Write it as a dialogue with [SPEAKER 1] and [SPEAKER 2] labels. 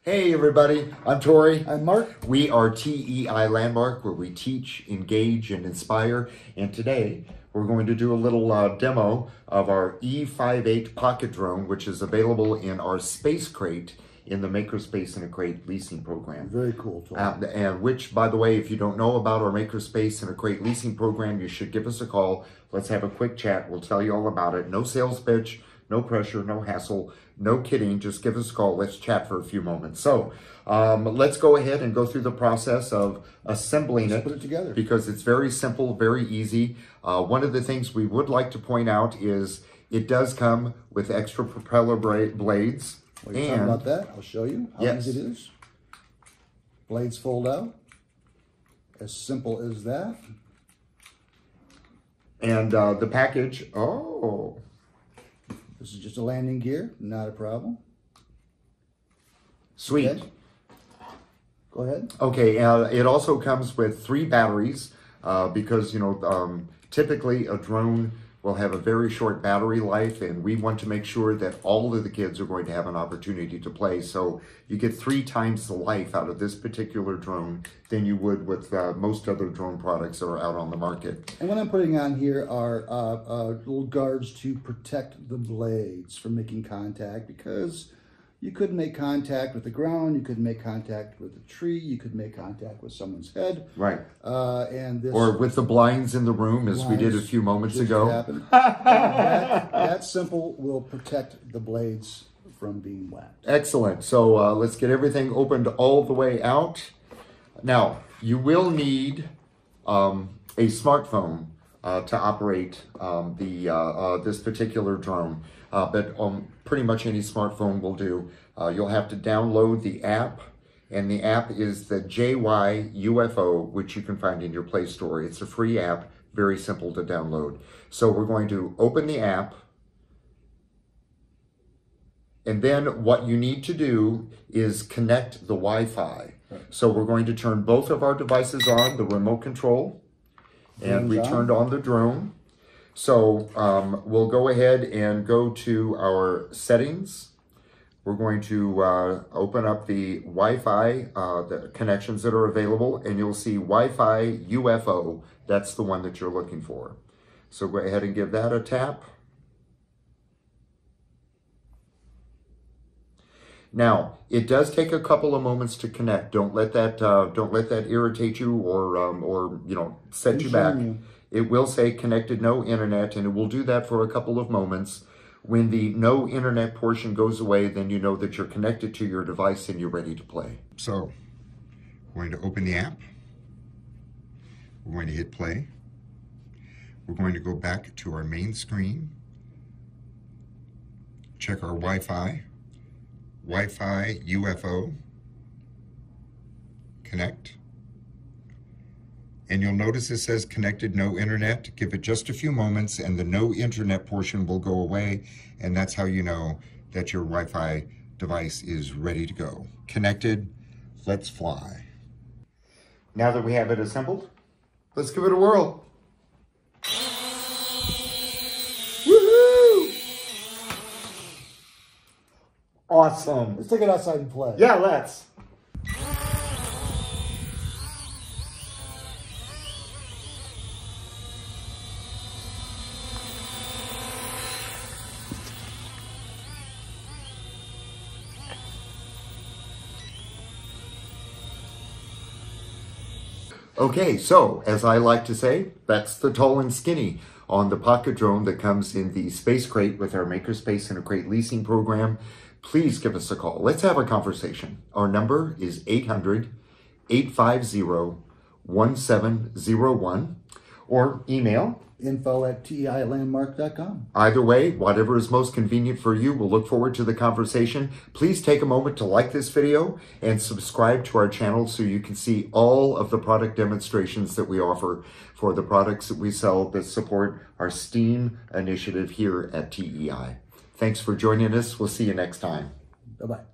[SPEAKER 1] Hey everybody, I'm Tori.
[SPEAKER 2] I'm Mark.
[SPEAKER 1] We are TEI Landmark, where we teach, engage, and inspire. And today we're going to do a little demo of our E58 pocket drone, which is available in our Space Crate in the Makerspace in a Crate leasing program.
[SPEAKER 2] Very cool.
[SPEAKER 1] And which, by the way, if you don't know about our Makerspace in a Crate leasing program, you should give us a call. Let's have a quick chat. We'll tell you all about it. No sales pitch, no pressure, no hassle, no kidding. Just give us a call. Let's chat for a few moments. So let's go ahead and go through the process of assembling it.
[SPEAKER 2] Put it together.
[SPEAKER 1] Because it's very simple, very easy. One of the things we would like to point out is it does come with extra propeller blades.
[SPEAKER 2] Well, you're talking about that? I'll show you how easy it is. Blades fold out. As simple as that.
[SPEAKER 1] And the package,
[SPEAKER 2] This is just a landing gear, not a problem.
[SPEAKER 1] Sweet.
[SPEAKER 2] Okay. Go ahead.
[SPEAKER 1] Okay, it also comes with 3 batteries because, you know, typically a drone will have a very short battery life, and we want to make sure that all of the kids are going to have an opportunity to play. So you get 3 times the life out of this particular drone than you would with most other drone products that are out on the market.
[SPEAKER 2] And what I'm putting on here are little guards to protect the blades from making contact, because you could make contact with the ground, you could make contact with a tree, you could make contact with someone's head.
[SPEAKER 1] Right.
[SPEAKER 2] And this,
[SPEAKER 1] or with the blinds in the room, as we did a few moments ago.
[SPEAKER 2] That simple will protect the blades from being whacked.
[SPEAKER 1] Excellent. So let's get everything opened all the way out. Now, you will need a smartphone to operate this particular drone, but pretty much any smartphone will do. You'll have to download the app, and the app is the JY UFO, which you can find in your Play Store. It's a free app, very simple to download. So we're going to open the app, and then what you need to do is connect the Wi-Fi. So we're going to turn both of our devices on, the remote control, and we turned on the drone. So we'll go ahead and go to our settings. We're going to open up the Wi-Fi, the connections that are available, and you'll see Wi-Fi UFO. That's the one that you're looking for. So go ahead and give that a tap. Now, it does take a couple of moments to connect. Don't let that irritate you or you know, set you back. It will say connected, no internet, and it will do that for a couple of moments. When the no internet portion goes away, then you know that you're connected to your device and you're ready to play. So, we're going to open the app. We're going to hit play. We're going to go back to our main screen. Check our Wi-Fi. Wi-Fi UFO. Connect. And you'll notice it says connected, no internet. Give it just a few moments and the no internet portion will go away. And that's how you know that your Wi-Fi device is ready to go. Connected, let's fly. Now that we have it assembled, let's give it a whirl. Woohoo! Awesome.
[SPEAKER 2] Let's take it outside and play.
[SPEAKER 1] Yeah, let's. Okay, so as I like to say, that's the tall and skinny on the pocket drone that comes in the Space Crate with our Makerspace in a Crate leasing program. Please give us a call. Let's have a conversation. Our number is 800-850-1701 or email
[SPEAKER 2] info@teilandmark.com.
[SPEAKER 1] Either way, whatever is most convenient for you, we'll look forward to the conversation. Please take a moment to like this video and subscribe to our channel so you can see all of the product demonstrations that we offer for the products that we sell that support our STEAM initiative here at TEI. Thanks for joining us. We'll see you next time.
[SPEAKER 2] Bye-bye.